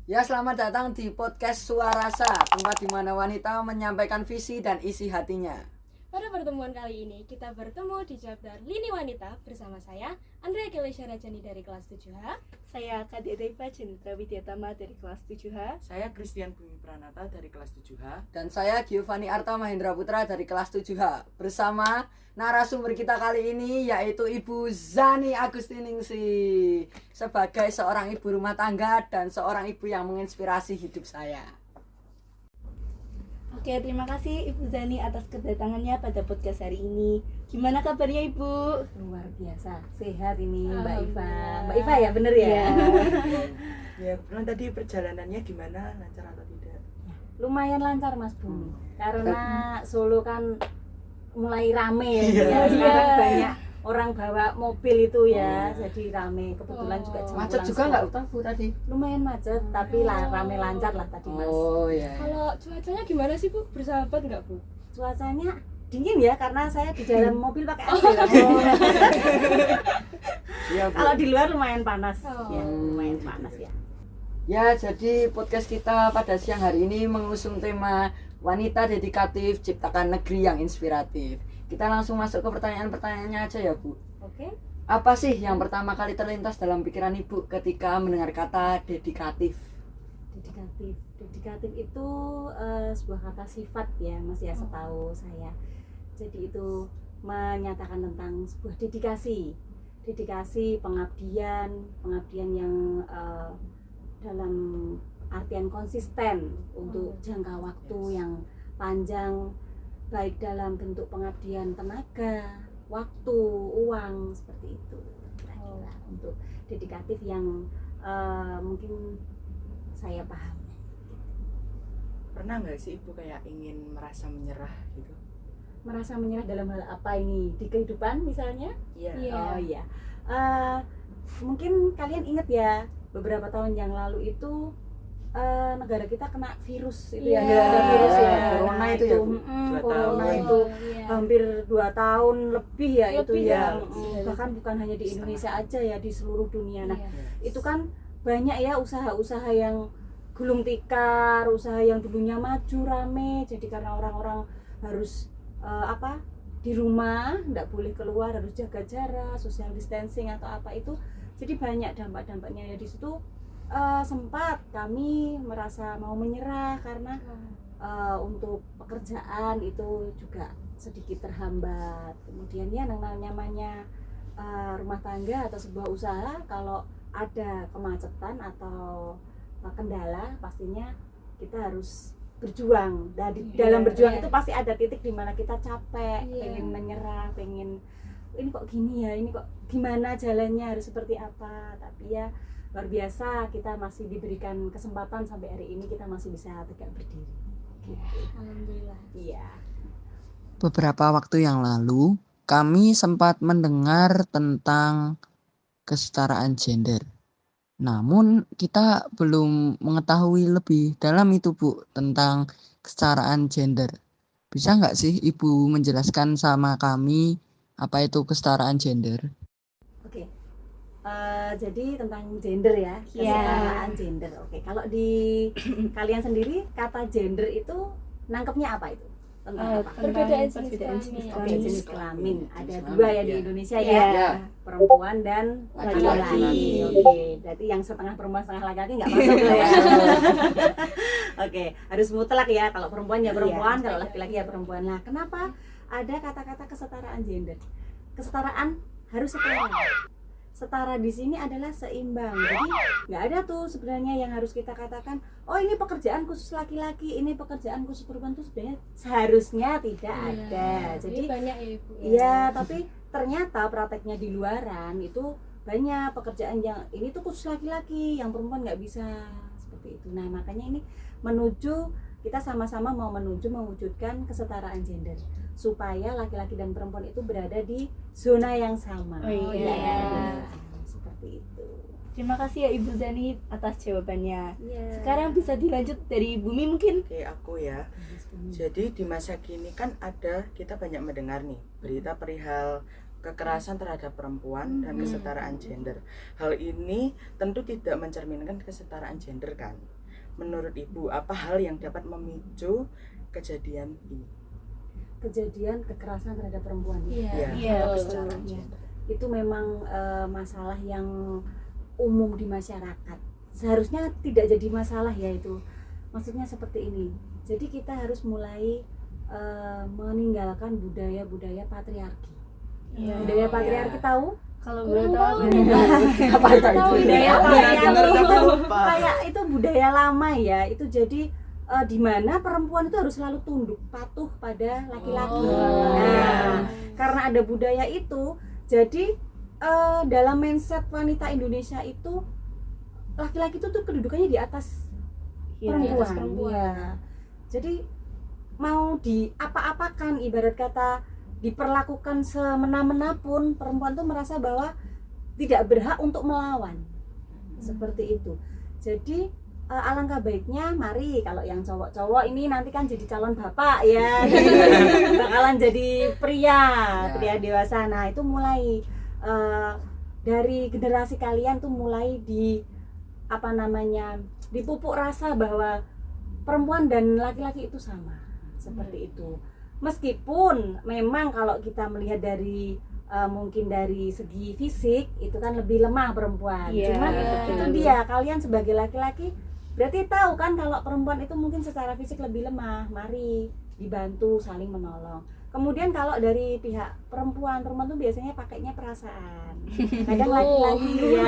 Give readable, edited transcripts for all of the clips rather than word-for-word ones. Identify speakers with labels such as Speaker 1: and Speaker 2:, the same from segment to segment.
Speaker 1: Ya, selamat datang di podcast Suarasa, tempat di mana wanita menyampaikan visi dan isi hatinya.
Speaker 2: Pada pertemuan kali ini, kita bertemu di chapter Lini Wanita bersama saya, Andrea Kelesya Rajani dari kelas 7H.
Speaker 3: Saya Kadek Daiva Jenitra Widyatama dari kelas 7H.
Speaker 4: Saya Christian Bumi Pranata dari kelas 7H.
Speaker 1: Dan saya Giovanni Arta Mahendra Putra dari kelas 7H. Bersama narasumber kita kali ini yaitu Ibu Zani Agustiningsih, sebagai seorang ibu rumah tangga dan seorang ibu yang menginspirasi hidup saya.
Speaker 3: Oke, terima kasih Ibu Zani atas kedatangannya pada podcast hari ini. Gimana kabarnya Ibu?
Speaker 5: Luar biasa, sehat ini Mbak Iva.
Speaker 2: Alhamdulillah.
Speaker 5: Mbak Iva ya, bener ya?
Speaker 4: Ya, kebetulan tadi perjalanannya gimana? Lancar atau tidak?
Speaker 5: Lumayan lancar Mas Bumi. Karena Solo kan mulai rame ya.
Speaker 4: Iya.
Speaker 5: Ya. Sekarang
Speaker 2: Iya.
Speaker 5: banyak orang bawa mobil itu ya, jadi rame. Kebetulan juga jam
Speaker 1: Macet
Speaker 5: pulang
Speaker 1: juga nggak
Speaker 5: sekolah.
Speaker 1: Bu tadi?
Speaker 5: Lumayan macet, tapi rame lancar lah tadi Mas.
Speaker 1: Oh ya.
Speaker 2: Kalau cuacanya gimana sih Bu? Bersahabat nggak Bu?
Speaker 5: Cuacanya dingin ya, karena saya di dalam mobil pakai AC.
Speaker 1: Iya, Bu.
Speaker 5: Kalau di luar lumayan panas.
Speaker 2: Oh.
Speaker 5: Ya, lumayan panas ya.
Speaker 1: Ya, jadi podcast kita pada siang hari ini mengusung tema wanita dedikatif ciptakan negeri yang inspiratif. Kita langsung masuk ke pertanyaan-pertanyaannya aja ya Bu.
Speaker 5: Oke.
Speaker 1: Apa sih yang pertama kali terlintas dalam pikiran Ibu ketika mendengar kata dedikatif?
Speaker 5: Dedikatif itu sebuah kata sifat ya Mas ya, setahu saya. Jadi itu menyatakan tentang sebuah dedikasi pengabdian yang dalam artian konsisten untuk jangka waktu yang panjang, baik dalam bentuk pengabdian tenaga, waktu, uang, seperti itu kira-kira untuk dedikatif yang mungkin saya paham.
Speaker 4: Pernah nggak sih Ibu kayak ingin merasa menyerah gitu?
Speaker 5: Merasa menyerah dalam hal apa ini? Di kehidupan misalnya?
Speaker 4: Iya.
Speaker 2: Iya.
Speaker 5: Oh iya. Mungkin kalian ingat ya, beberapa tahun yang lalu itu negara kita kena virus itu ya,
Speaker 2: Iya.
Speaker 5: ada virus ya.
Speaker 1: Corona
Speaker 5: Nah,
Speaker 1: itu ya, Bu?
Speaker 4: 2
Speaker 5: corona
Speaker 4: tahun.
Speaker 5: itu
Speaker 2: Iya.
Speaker 5: hampir 2 tahun lebih ya itu
Speaker 2: Lebih
Speaker 5: ya.
Speaker 2: ya.
Speaker 5: Bahkan bukan hanya di Indonesia aja ya, di seluruh dunia. Nah,
Speaker 2: Iya.
Speaker 5: itu kan banyak ya usaha-usaha yang gulung tikar, usaha yang dulunya maju rame, jadi karena orang-orang harus di rumah, nggak boleh keluar, harus jaga jarak, social distancing atau apa itu, jadi banyak dampak-dampaknya ya. Di situ sempat kami merasa mau menyerah karena untuk pekerjaan itu juga sedikit terhambat. Kemudian ya namanya rumah tangga atau sebuah usaha, kalau ada kemacetan atau kendala, pastinya kita harus berjuang. Dan dalam berjuang itu pasti ada titik di mana kita capek,
Speaker 2: Iya.
Speaker 5: pengen menyerah, pengen ini kok gini ya, ini kok gimana jalannya, harus seperti apa. Tapi ya luar biasa, kita masih diberikan kesempatan sampai hari ini kita masih bisa tegak berdiri. Gitu.
Speaker 2: Alhamdulillah.
Speaker 5: Iya.
Speaker 6: Beberapa waktu yang lalu, kami sempat mendengar tentang kesetaraan gender. Namun, kita belum mengetahui lebih dalam itu, Bu, tentang kesetaraan gender. Bisa nggak sih Ibu menjelaskan sama kami apa itu kesetaraan gender?
Speaker 5: Oke. Jadi tentang gender ya, kesetaraan gender. Oke, kalau di kalian sendiri kata gender itu nangkepnya apa itu? Tentang apa?
Speaker 2: Perbedaan jenis
Speaker 3: perbedaan
Speaker 2: kelamin.
Speaker 3: jenis
Speaker 5: Oke, jenis kelamin. Ada
Speaker 4: Jenis
Speaker 5: 2 ya
Speaker 4: kelamin,
Speaker 5: di
Speaker 4: ya.
Speaker 5: Indonesia
Speaker 3: Iya.
Speaker 5: ya.
Speaker 1: Ya.
Speaker 5: Perempuan dan
Speaker 1: Laki-laki.
Speaker 5: laki-laki. Oke, berarti yang setengah perempuan setengah laki-laki nggak masuk tuh ya. Oke, harus mutlak ya. Kalau perempuan ya perempuan, kalau laki-laki ya perempuan. Nah, kenapa ada kata-kata kesetaraan gender? Kesetaraan harus setara. Setara di sini adalah seimbang. Jadi nggak ada tuh sebenarnya yang harus kita katakan, oh ini pekerjaan khusus laki-laki, ini pekerjaan khusus perempuan, tuh sebenarnya seharusnya tidak ada.
Speaker 2: Jadi
Speaker 5: Jadi
Speaker 2: banyak ya Ibu.
Speaker 5: iya, tapi ternyata prakteknya di luaran itu banyak pekerjaan yang ini tuh khusus laki-laki, yang perempuan nggak bisa seperti itu. Nah, makanya ini kita sama-sama mau mewujudkan kesetaraan gender supaya laki-laki dan perempuan itu berada di zona yang sama.
Speaker 3: Oh, iya.
Speaker 5: Seperti itu.
Speaker 3: Terima kasih ya Ibu Zani atas jawabannya.
Speaker 5: Iya.
Speaker 3: Sekarang bisa dilanjut dari Bumi mungkin?
Speaker 4: Oke, aku ya. Jadi di masa kini kan kita banyak mendengar nih berita perihal kekerasan terhadap perempuan dan kesetaraan gender. Hal ini tentu tidak mencerminkan kesetaraan gender kan. Menurut Ibu, apa hal yang dapat memicu kejadian ini?
Speaker 5: Kejadian kekerasan terhadap perempuan.
Speaker 2: Iya.
Speaker 3: Iya,
Speaker 5: Atau
Speaker 3: betul.
Speaker 5: kesetaraan gender. Itu memang masalah yang umum di masyarakat. Seharusnya tidak jadi masalah ya itu. Maksudnya seperti ini. Jadi kita harus mulai meninggalkan budaya-budaya patriarki.
Speaker 3: Iya.
Speaker 5: Budaya patriarki tahu?
Speaker 3: Kalau
Speaker 2: Kurang
Speaker 3: boleh
Speaker 2: tahu
Speaker 3: tahu
Speaker 2: nih.
Speaker 1: Apa itu?
Speaker 5: Budaya
Speaker 4: Pernah
Speaker 5: patriarki
Speaker 4: dengar tapi
Speaker 5: itu
Speaker 4: lupa.
Speaker 5: kayak itu budaya lama ya. Itu jadi di mana perempuan itu harus selalu tunduk, patuh pada laki-laki. Nah, karena ada budaya itu, jadi dalam mindset wanita Indonesia itu laki-laki itu tuh kedudukannya di atas
Speaker 3: Iya,
Speaker 5: perempuan.
Speaker 2: di atas perempuan.
Speaker 5: Iya. Jadi mau di apa-apakan, ibarat kata diperlakukan semena-mena pun perempuan tuh merasa bahwa tidak berhak untuk melawan. Seperti itu. Jadi alangkah baiknya mari kalau yang cowok-cowok ini nanti kan jadi calon bapak ya. Bakalan jadi pria dewasa. Nah, itu mulai dari generasi kalian tuh mulai dipupuk rasa bahwa perempuan dan laki-laki itu sama, seperti itu. Meskipun memang kalau kita melihat dari mungkin dari segi fisik itu kan lebih lemah perempuan.
Speaker 3: Iya,
Speaker 5: Cuman
Speaker 3: betul.
Speaker 5: itu dia, kalian sebagai laki-laki berarti tahu kan kalau perempuan itu mungkin secara fisik lebih lemah. Mari dibantu, saling menolong. Kemudian kalau dari pihak perempuan tuh biasanya pakainya perasaan. Kadang laki-laki ya.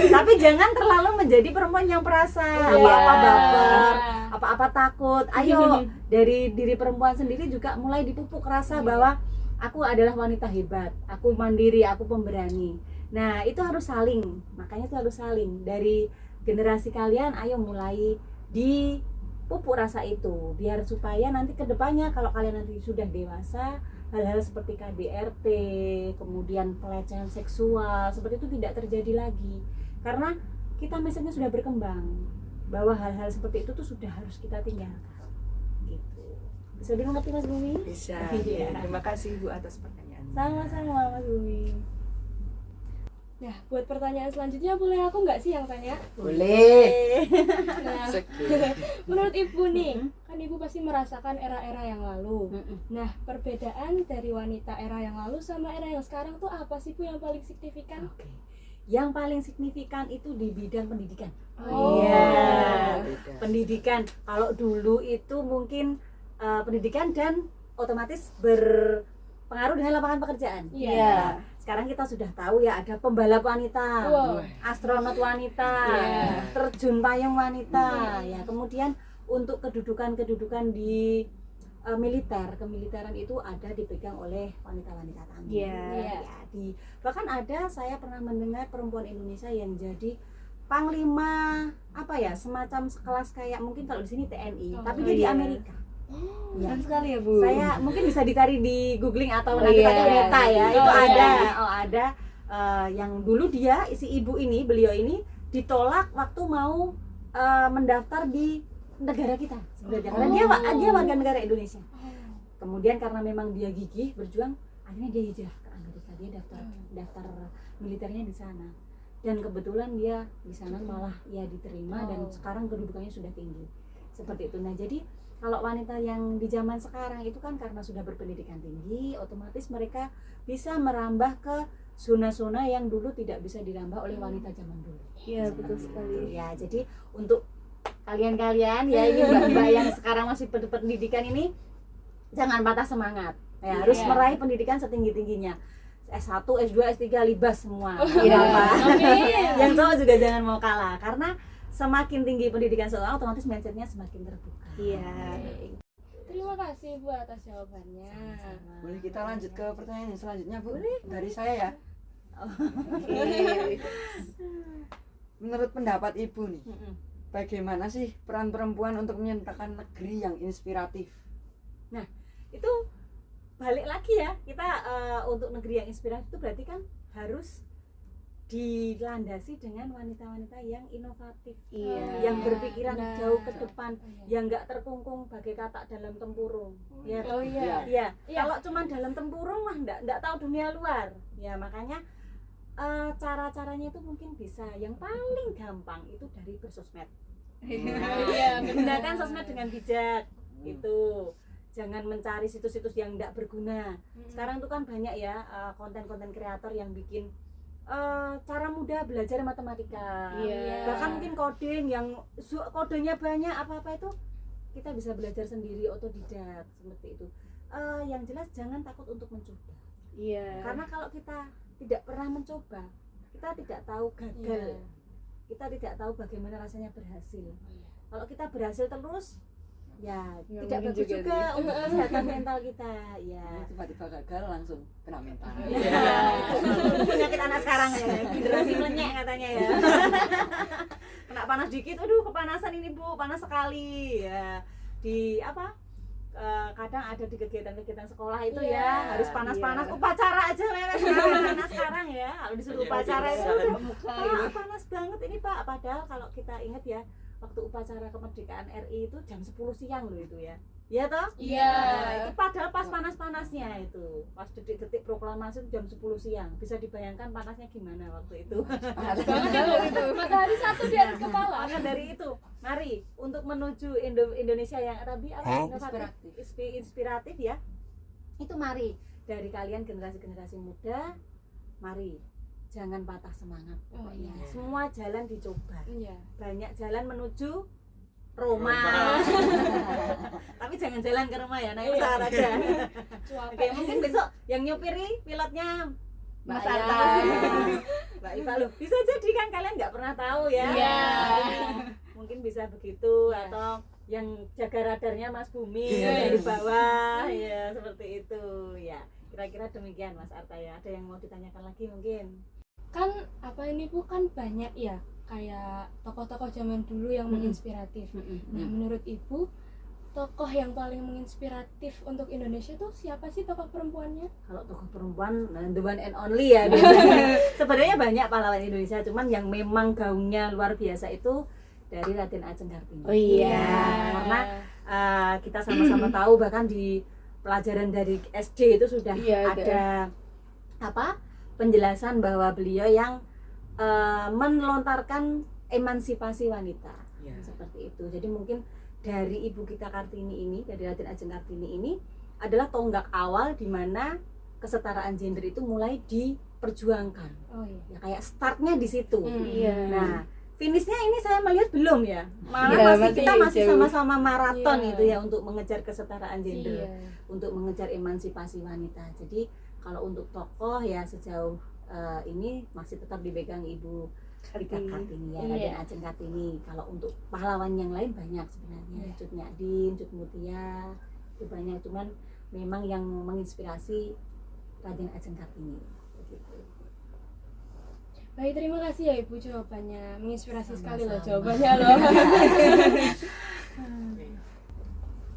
Speaker 5: Tapi jangan terlalu menjadi perempuan yang perasa. Apa-apa baper, apa-apa takut. Ayo dari diri perempuan sendiri juga mulai dipupuk rasa bahwa aku adalah wanita hebat, aku mandiri, aku pemberani. Nah, itu harus saling. Makanya itu harus saling. Dari generasi kalian ayo mulai dipupuk rasa itu biar supaya nanti kedepannya kalau kalian nanti sudah dewasa hal-hal seperti KDRT kemudian pelecehan seksual seperti itu tidak terjadi lagi karena kita misalnya sudah berkembang bahwa hal-hal seperti itu tuh sudah harus kita tinggalkan gitu. Bisa dimengerti Mas Bumi?
Speaker 4: Bisa.
Speaker 5: Iya.
Speaker 4: Terima kasih Ibu atas pertanyaannya.
Speaker 5: Sama-sama Mas Bumi.
Speaker 2: Nah, buat pertanyaan selanjutnya boleh aku nggak sih yang tanya?
Speaker 1: Boleh.
Speaker 2: Nah,
Speaker 4: Segi.
Speaker 2: menurut Ibu nih, kan Ibu pasti merasakan era-era yang lalu. Nah, perbedaan dari wanita era yang lalu sama era yang sekarang tuh apa sih Bu yang paling signifikan?
Speaker 5: Oke. Yang paling signifikan itu di bidang pendidikan.
Speaker 2: Oh.
Speaker 5: Iya.
Speaker 4: Beda.
Speaker 5: Pendidikan. Kalau dulu itu mungkin pendidikan dan otomatis berpengaruh dengan lapangan pekerjaan.
Speaker 2: Iya.
Speaker 5: Sekarang kita sudah tahu ya ada pembalap wanita,
Speaker 2: Wow.
Speaker 5: astronot wanita,
Speaker 2: Iya.
Speaker 5: terjun payung wanita, ya. Kemudian untuk kedudukan di kemiliteran itu ada dipegang oleh wanita-wanita tangguh.
Speaker 3: Iya.
Speaker 5: Ya, bahkan ada saya pernah mendengar perempuan Indonesia yang jadi panglima semacam sekelas kayak mungkin kalau di sini TNI, tapi dia di
Speaker 3: iya.
Speaker 5: Amerika. Ya.
Speaker 3: Keren sekali ya Bu.
Speaker 5: Saya mungkin bisa dicari di googling atau
Speaker 3: Oh,
Speaker 5: nanti
Speaker 3: iya.
Speaker 5: pakai Meta ya. Itu
Speaker 2: Oh,
Speaker 5: ada,
Speaker 2: iya.
Speaker 5: ada yang dulu beliau ini ditolak waktu mau mendaftar di negara kita sebenarnya. Karena dia warga negara Indonesia. Kemudian karena memang dia gigih berjuang, akhirnya dia hijrah ke Amerika. Dia daftar militernya di sana. Dan kebetulan dia di sana malah ya diterima dan sekarang kedudukannya sudah tinggi. Seperti itu. Nah, jadi kalau wanita yang di zaman sekarang itu kan karena sudah berpendidikan tinggi, otomatis mereka bisa merambah ke zona-zona yang dulu tidak bisa dirambah oleh wanita zaman dulu.
Speaker 3: Iya, betul sekali.
Speaker 5: Ya, jadi untuk kalian-kalian ya ini mbak-mbak yang sekarang masih berpendidikan ini jangan patah semangat. Ya, harus meraih pendidikan setinggi-tingginya. S1, S2, S3 libas semua. Iya, Pak. Yang cowok juga jangan mau kalah karena semakin tinggi pendidikan seorang otomatis mindsetnya semakin terbuka.
Speaker 3: Iya.
Speaker 2: Terima kasih Bu atas jawabannya.
Speaker 1: Boleh kita lanjut ke pertanyaan yang selanjutnya Bu? Dari saya ya. Menurut pendapat Ibu nih, bagaimana sih peran perempuan untuk menciptakan negeri yang inspiratif?
Speaker 5: Itu balik lagi ya kita untuk negeri yang inspiratif itu berarti kan harus dilandasi dengan wanita-wanita yang inovatif,
Speaker 3: Iya.
Speaker 5: yang berpikiran
Speaker 2: Nah,
Speaker 5: jauh ke
Speaker 2: nah.
Speaker 5: depan,
Speaker 2: Oh, iya.
Speaker 5: yang nggak terkungkung bagai katak dalam tempurung. Ya,
Speaker 2: Oh iya.
Speaker 5: ya.
Speaker 2: Iya.
Speaker 5: Kalau cuma dalam tempurung mah nggak tahu dunia luar. Ya makanya cara-caranya itu mungkin bisa. Yang paling gampang itu dari bersosmed.
Speaker 2: Iya,
Speaker 5: Gunakan sosmed dengan bijak. Itu. Jangan mencari situs-situs yang tidak berguna. Sekarang tuh kan banyak ya konten-konten kreator yang bikin cara mudah belajar matematika.
Speaker 2: Iya.
Speaker 5: Bahkan mungkin coding yang kodenya banyak apa-apa itu kita bisa belajar sendiri otodidak seperti itu. Yang jelas jangan takut untuk mencoba.
Speaker 3: Iya.
Speaker 5: Karena kalau kita tidak pernah mencoba, kita tidak tahu gagal.
Speaker 2: Iya.
Speaker 5: Kita tidak tahu bagaimana rasanya berhasil. Kalau kita berhasil terus, ya
Speaker 3: Nggak
Speaker 5: tidak
Speaker 3: mungkin
Speaker 5: bagus
Speaker 3: juga
Speaker 5: juga
Speaker 3: sih.
Speaker 5: untuk kesehatan mental kita. Ya.
Speaker 1: Ini tiba-tiba gagal langsung kena mental.
Speaker 5: Iya. Penyakit anak sekarang ya, generasi melenyek katanya ya. Kena panas dikit, aduh kepanasan ini Bu, panas sekali. Ya. Di apa? Kadang ada di kegiatan-kegiatan sekolah itu
Speaker 2: Iya.
Speaker 5: ya harus panas-panas,
Speaker 3: Iya.
Speaker 5: upacara aja mewek sekarang ya. Kalau disuruh
Speaker 4: Iya,
Speaker 5: upacara
Speaker 4: iya,
Speaker 5: itu
Speaker 4: iya.
Speaker 5: udah
Speaker 3: Muka
Speaker 5: Pak, panas banget ini Pak. Padahal kalau kita ingat ya, waktu upacara kemerdekaan RI itu jam 10 siang loh itu ya. Iya toh?
Speaker 2: Iya.
Speaker 5: Nah, itu padahal pas panas-panasnya itu. Pas detik-detik proklamasi itu jam 10 siang. Bisa dibayangkan panasnya gimana waktu itu.
Speaker 2: Banget itu gitu. Matahari satu di atas kepala.
Speaker 5: Maka dari itu, mari untuk menuju Indonesia yang tadi inovatif, inspiratif ya. Itu mari dari kalian generasi-generasi muda, mari jangan patah semangat
Speaker 2: Oh,
Speaker 5: pokoknya.
Speaker 2: iya.
Speaker 5: Semua jalan dicoba.
Speaker 2: Iya.
Speaker 5: Banyak jalan menuju Roma. Tapi jangan jalan ke rumah ya, naik pesawat aja.
Speaker 2: Cuaca.
Speaker 5: Oke, mungkin besok yang nyupiri pilotnya
Speaker 3: Mas
Speaker 5: Mbak
Speaker 3: Arta.
Speaker 5: Mbak Iva loh. Bisa jadi kan kalian nggak pernah tahu ya.
Speaker 2: Iya.
Speaker 5: Mungkin bisa begitu
Speaker 2: Iya.
Speaker 5: atau yang jaga radarnya Mas Bumi
Speaker 1: Yes.
Speaker 5: dari bawah ya seperti itu ya. Kira-kira demikian Mas Arta ya. Ada yang mau ditanyakan lagi mungkin?
Speaker 2: Kan apa ini Bu, kan banyak ya kayak tokoh-tokoh zaman dulu yang menginspiratif. Nah, menurut Ibu, tokoh yang paling menginspiratif untuk Indonesia tuh siapa sih tokoh perempuannya?
Speaker 5: Kalau tokoh perempuan, nah, the one and only ya biasanya. Sebenarnya banyak pahlawan Indonesia, cuman yang memang gaungnya luar biasa itu dari Raden Ajeng Kartini.
Speaker 3: Oh iya.
Speaker 5: Ya, karena kita sama-sama tahu bahkan di pelajaran dari SD itu sudah
Speaker 3: Iya,
Speaker 5: ada apa penjelasan bahwa beliau yang melontarkan emansipasi wanita.
Speaker 4: Iya.
Speaker 5: Seperti itu. Jadi mungkin dari Ibu kita Kartini ini, dari Raden Ajeng Kartini ini adalah tonggak awal di mana kesetaraan gender itu mulai diperjuangkan.
Speaker 2: Oh iya.
Speaker 5: Ya kayak startnya di situ.
Speaker 3: Iya.
Speaker 5: Nah, finishnya ini saya melihat belum ya. Malah
Speaker 3: Iya,
Speaker 5: kita masih
Speaker 3: jauh.
Speaker 5: sama-sama maraton
Speaker 2: Iya.
Speaker 5: itu ya untuk mengejar kesetaraan gender,
Speaker 2: Iya.
Speaker 5: untuk mengejar emansipasi wanita. Jadi kalau untuk tokoh ya sejauh ini masih tetap dipegang Ibu Kartini ya,
Speaker 2: Iya.
Speaker 5: Raden Ajeng Kartini. Kalau untuk pahlawan yang lain banyak sebenarnya,
Speaker 2: Iya.
Speaker 5: Cut Nyadin, Cut Mutia, itu banyak. Cuman memang yang menginspirasi Raden Ajeng Kartini. Begitu.
Speaker 2: Baik, terima kasih ya Ibu jawabannya. Menginspirasi sekali loh
Speaker 5: Sama-sama.
Speaker 2: jawabannya loh.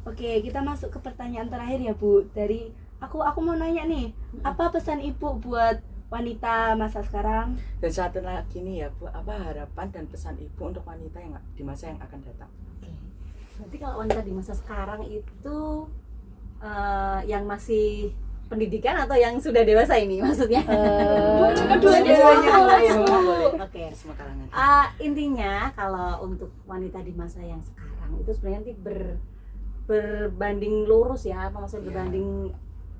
Speaker 3: Oke, kita masuk ke pertanyaan terakhir ya Bu. Dari aku mau nanya nih, apa pesan Ibu buat wanita masa sekarang?
Speaker 4: Dan satu lagi nih ya Bu, apa harapan dan pesan Ibu untuk wanita yang di masa yang akan datang?
Speaker 5: Oke. Berarti kalau wanita di masa sekarang itu yang masih pendidikan atau yang sudah dewasa ini maksudnya?
Speaker 2: Keduanya
Speaker 4: Semua boleh.
Speaker 5: Oke.
Speaker 4: Semua kalangan.
Speaker 5: Intinya kalau untuk wanita di masa yang sekarang itu sebenarnya nanti berbanding lurus ya, apa maksudnya
Speaker 4: Iya.
Speaker 5: berbanding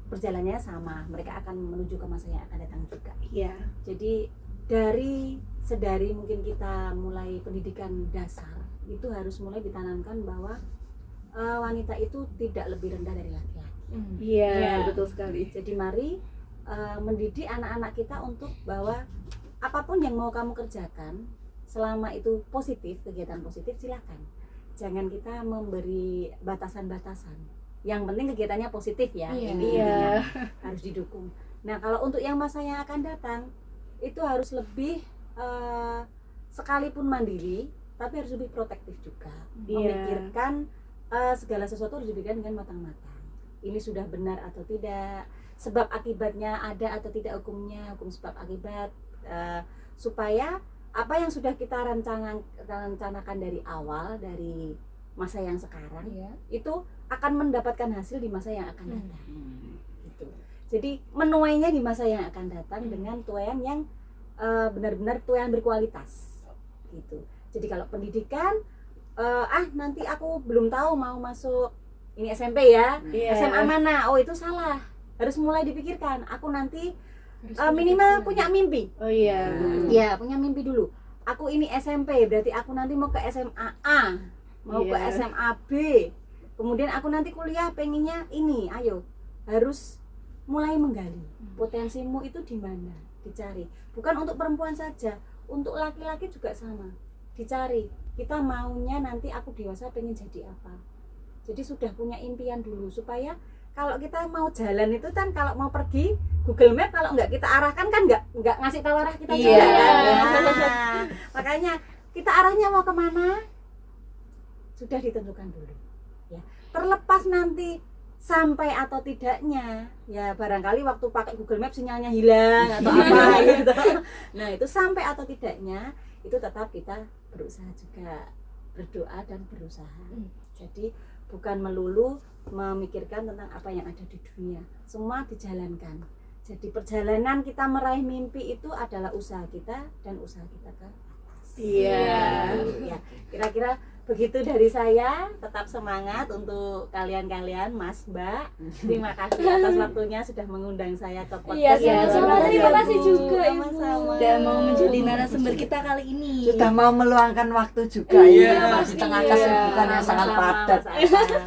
Speaker 5: perjalanannya sama. Mereka akan menuju ke masa yang akan datang juga.
Speaker 3: Iya.
Speaker 5: Jadi sedari mungkin kita mulai pendidikan dasar itu harus mulai ditanamkan bahwa wanita itu tidak lebih rendah dari laki-laki.
Speaker 3: Iya,
Speaker 5: Iya.
Speaker 3: betul sekali.
Speaker 5: Jadi mari mendidik anak-anak kita untuk bahwa apapun yang mau kamu kerjakan selama itu positif, kegiatan positif silakan. Jangan kita memberi batasan-batasan. Yang penting kegiatannya positif ya.
Speaker 2: Iya.
Speaker 5: Ini
Speaker 3: Iya.
Speaker 5: intinya. Harus didukung. Nah, kalau untuk yang masa yang akan datang itu harus lebih sekalipun mandiri, tapi harus lebih protektif juga.
Speaker 3: Iya.
Speaker 5: Memikirkan segala sesuatu harus dipikirkan dengan matang-matang. Ini sudah benar atau tidak, sebab akibatnya ada atau tidak hukumnya, hukum sebab akibat, supaya apa yang sudah kita rencanakan dari awal, dari masa yang sekarang
Speaker 2: Iya.
Speaker 5: itu akan mendapatkan hasil di masa yang akan datang. Gitu. Jadi menuainya di masa yang akan datang dengan tuaian yang benar-benar tuaian berkualitas. Gitu. Jadi kalau pendidikan nanti aku belum tahu mau masuk ini SMP ya,
Speaker 3: Iya.
Speaker 5: SMA mana? Oh itu salah. Harus mulai dipikirkan. Aku nanti
Speaker 2: Harus
Speaker 5: minimal
Speaker 2: punya
Speaker 5: punya mimpi.
Speaker 3: Oh iya.
Speaker 5: Ya, punya mimpi dulu. Aku ini SMP, berarti aku nanti mau ke SMA A, mau ke
Speaker 3: Iya.
Speaker 5: SMA B. Kemudian aku nanti kuliah pengennya ini. Ayo, harus mulai menggali. Potensimu itu di mana? Dicari. Bukan untuk perempuan saja, untuk laki-laki juga sama. Dicari. Kita maunya nanti aku dewasa pengen jadi apa? Jadi sudah punya impian dulu supaya kalau kita mau jalan itu kan kalau mau pergi Google Map kalau nggak kita arahkan kan nggak ngasih tahu arah kita juga
Speaker 3: Iya.
Speaker 5: kan. Nah, makanya kita arahnya mau kemana sudah ditentukan dulu ya. Terlepas nanti sampai atau tidaknya ya barangkali waktu pakai Google Map sinyalnya hilang atau apa gitu. Nah itu sampai atau tidaknya itu tetap kita berusaha juga, berdoa dan berusaha. Jadi bukan melulu memikirkan tentang apa yang ada di dunia, semua dijalankan. Jadi perjalanan kita meraih mimpi itu adalah usaha kita dan usaha kita ke atas.
Speaker 3: Iya.
Speaker 5: Ya, kira-kira begitu dari saya. Tetap semangat untuk kalian-kalian, Mas, Mbak. Terima kasih atas waktunya sudah mengundang saya ke
Speaker 2: Iya,
Speaker 5: podcast.
Speaker 3: Iya,
Speaker 5: yang
Speaker 3: sama-sama.
Speaker 5: luar biasa,
Speaker 3: Terima
Speaker 2: kasih
Speaker 5: Bu.
Speaker 2: juga, Ibu.
Speaker 5: Sama-sama.
Speaker 3: Udah mau menjadi narasumber kita kali ini.
Speaker 1: Sudah mau meluangkan waktu juga
Speaker 2: Iya,
Speaker 1: ya di
Speaker 2: pasti.
Speaker 1: tengah
Speaker 2: Iya.
Speaker 1: kesibukan yang sangat
Speaker 5: Sama-sama,
Speaker 1: padat.
Speaker 5: Mas Ava.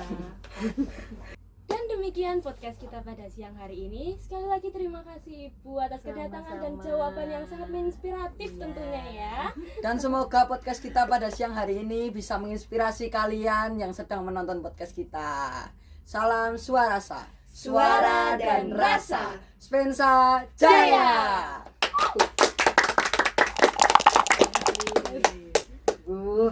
Speaker 2: Dan demikian podcast kita pada siang hari ini. Sekali lagi terima kasih Ibu atas kedatangan dan
Speaker 5: Sama-sama.
Speaker 2: jawaban yang sangat menginspiratif
Speaker 5: Iya.
Speaker 2: tentunya ya.
Speaker 1: Dan semoga podcast kita pada siang hari ini bisa menginspirasi kalian yang sedang menonton podcast kita. Salam Suarasa, suara dan rasa. Spensa Jaya. Bu.